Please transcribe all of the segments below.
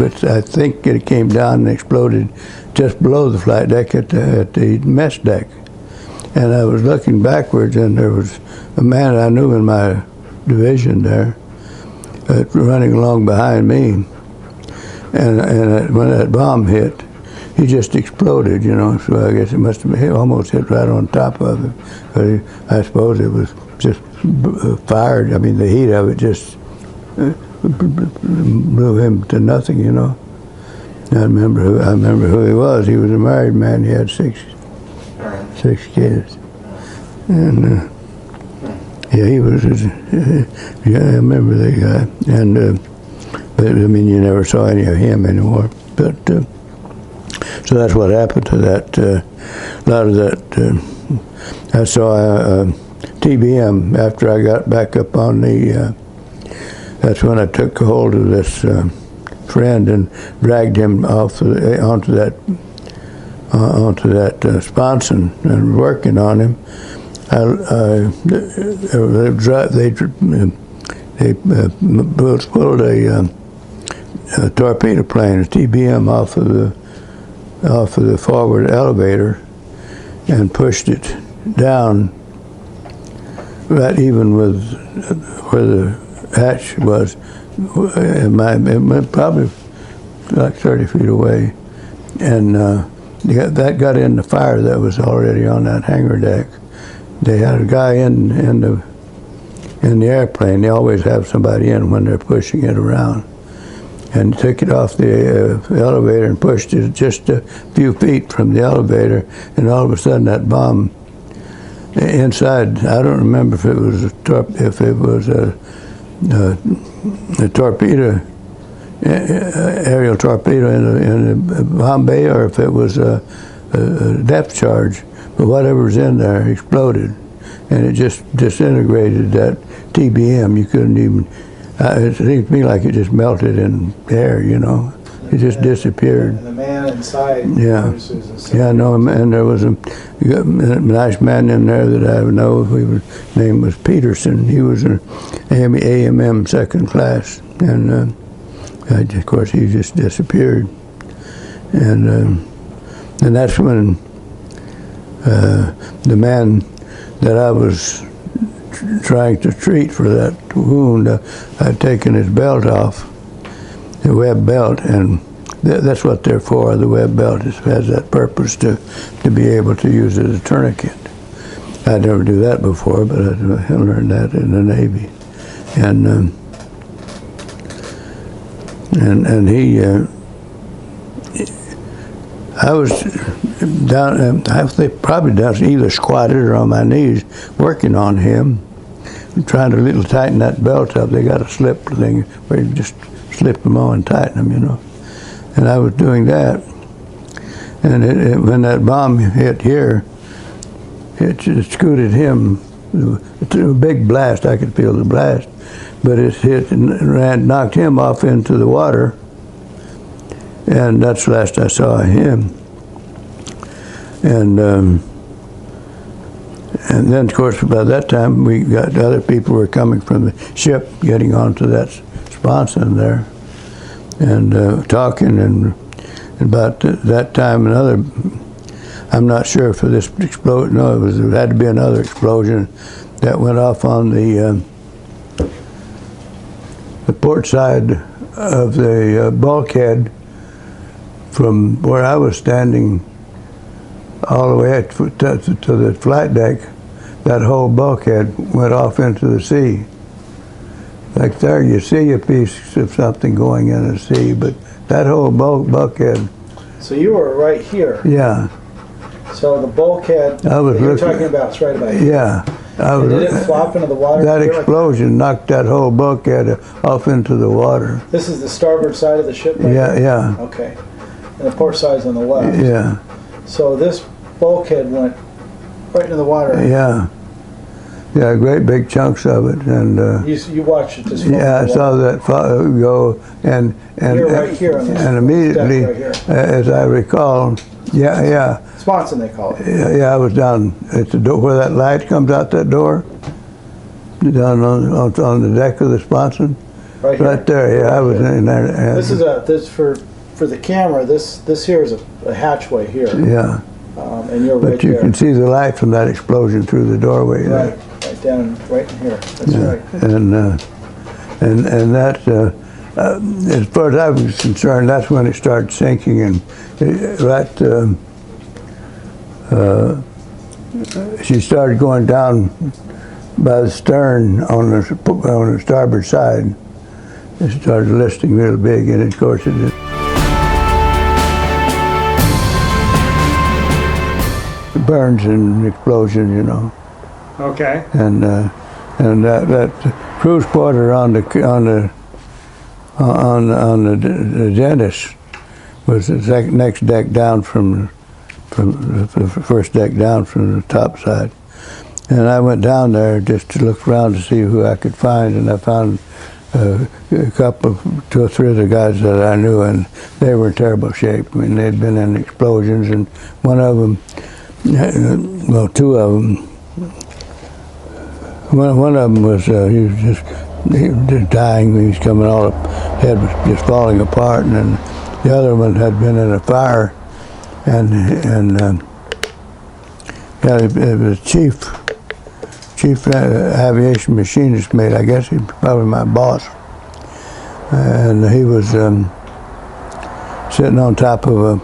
but I think it came down and exploded just below the flight deck at the mess deck. And I was looking backwards, and there was a man I knew in my division there running along behind me. And when that bomb hit, he just exploded, you know. So I guess it must have been, almost hit right on top of him. But I suppose it was just fired. I mean, the heat of it just blew him to nothing, you know. I remember who he was. He was a married man. He had six kids, and yeah, he was. Yeah, I remember the guy. And but I mean, you never saw any of him anymore. But so that's what happened to that. A lot of that. I saw TBM after I got back up on the. That's when I took hold of this friend and dragged him off onto that sponson and working on him. They pulled a torpedo plane, a TBM, off of the forward elevator and pushed it down right even with where the hatch was. It probably like 30 feet away, and that got in the fire that was already on that hangar deck. They had a guy in the airplane. They always have somebody in when they're pushing it around, and took it off the elevator and pushed it just a few feet from the elevator, and all of a sudden that bomb inside. I don't remember if it was a torpedo, aerial torpedo in the bomb bay, or if it was a depth charge. But whatever was in there exploded, and it just disintegrated that TBM. You couldn't even. It seemed to me like it just melted in air. You know, it just disappeared. And the man inside. Yeah, yeah, no, and there was a nice man in there that I know. His name was Peterson. He was an AMM second class, and of course he just disappeared. And that's when the man that I was trying to treat for that wound, I'd taken his belt off, the web belt, and that's what they're for. The web belt has that purpose to be able to use it as a tourniquet. I'd never do that before, but I learned that in the Navy. And he, I was down, probably down, either squatted or on my knees, working on him, trying to tighten that belt up. They got a slip thing where you just slip them on and tighten them, you know. And I was doing that, and when that bomb hit here, it scooted him. It was a big blast. I could feel the blast, but it hit and knocked him off into the water, and that's the last I saw of him. And then, of course, by that time, we got other people were coming from the ship, getting onto that sponson there, and talking, and about that time I'm not sure if this explosion. No, it had to be another explosion that went off on the port side of the bulkhead from where I was standing all the way to the flight deck. That whole bulkhead went off into the sea. Like there, you see a piece of something going in the sea, but that whole bulkhead. So you were right here. Yeah. So the bulkhead I was that you're talking about is right about here. Yeah. Did it flop into the water? That explosion knocked that whole bulkhead off into the water. This is the starboard side of the ship? Right Yeah, here? yeah. Okay. And the port side's on the left. Yeah. So this bulkhead went right into the water. Yeah. Yeah, great big chunks of it, and you watched it just. Yeah, I saw that go, and you're right here on this and immediately, right here. As I recall, yeah. Sponson, they call it. Yeah, I was down at the door where that light comes out that door, down on the deck of the sponson, Right here. Right there, yeah, I was in there. This is for the camera. This here is a hatchway here, Yeah, and you're right but you there. can see the light from that explosion through the doorway there. Right down, right in here. That's Yeah, right. and that, as far as I was concerned, that's when it started sinking, and she started going down by the stern on the starboard side. It started listing real big, and of course it did. Burns and explosion, you know. Okay. And that cruise quarter on the dentist was the next deck down from the first deck down from the top side. And I went down there just to look around to see who I could find, and I found a couple, 2 or 3 of the guys that I knew, and they were in terrible shape. I mean, they'd been in explosions, and one of them, well, 2 of them. One of them was he was just dying. He was coming all up, head was just falling apart, and then the other one had been in a fire, and yeah, it was chief aviation machinist mate. I guess he was probably my boss, and he was sitting on top of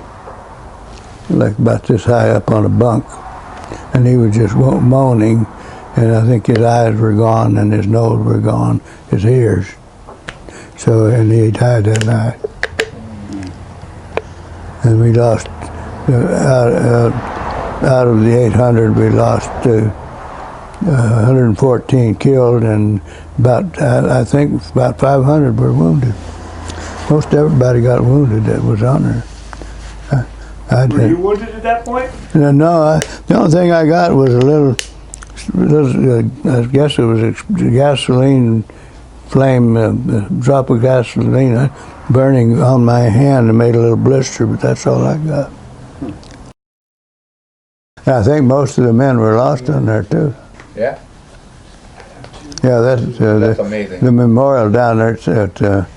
like about this high up on a bunk, and he was just moaning. And I think his eyes were gone, and his nose were gone, his ears. So, and he died that night. And we lost, out of the 800, we lost 114 killed, and I think about 500 were wounded. Most everybody got wounded that was on there. Were you wounded at that point? No, the only thing I got was a little, I guess it was a gasoline flame, a drop of gasoline burning on my hand and made a little blister, but that's all I got. I think most of the men were lost on there too. Yeah, Yeah, that's amazing. the memorial down there at the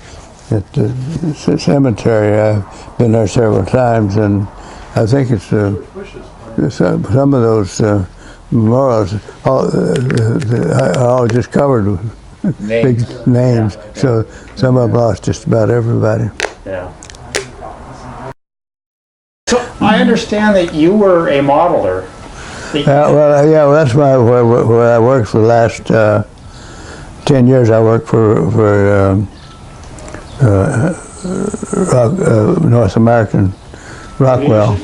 cemetery. I've been there several times, and I think it's some of those memorials are all just covered with big names. So some of them lost just about everybody. Yeah. So I understand that you were a modeler. Well, that's where I worked for the last 10 years. I worked for North American Rockwell,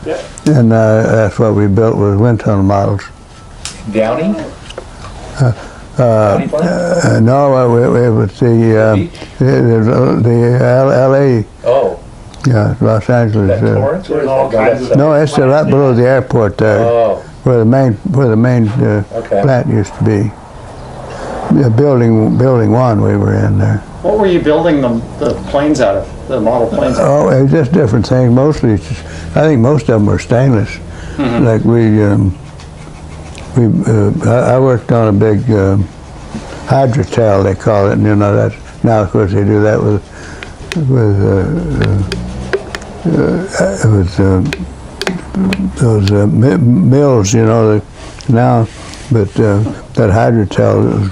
Yeah. and that's what we built was wind tunnel models. Downey? Downey plant? No, it was the L.A. Oh, Yeah, Los Angeles. that Torrance? Or is all that, kinds of- No, it's right below the airport there, Oh, where the main Okay. plant used to be. Yeah, building 1 we were in there. What were you building the planes out of? The model planes out of? Oh, it was just different things. Mostly, I think most of them were stainless. Like I worked on a big hydrotel, they call it. And, you know, that's now of course they do that with those mills, you know. Now, but that hydrotel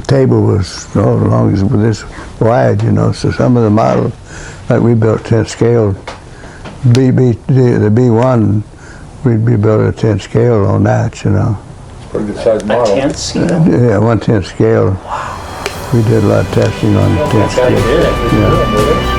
table was as long as this wide, you know. So some of the models, like we built 10 scale, the B1, we'd be built a 10 scale on that, you know. pretty good sized A model. 10th scale? Yeah, 1/10 scale. Wow. We did a lot of testing on the 10 That's how you scale. did it. Yeah.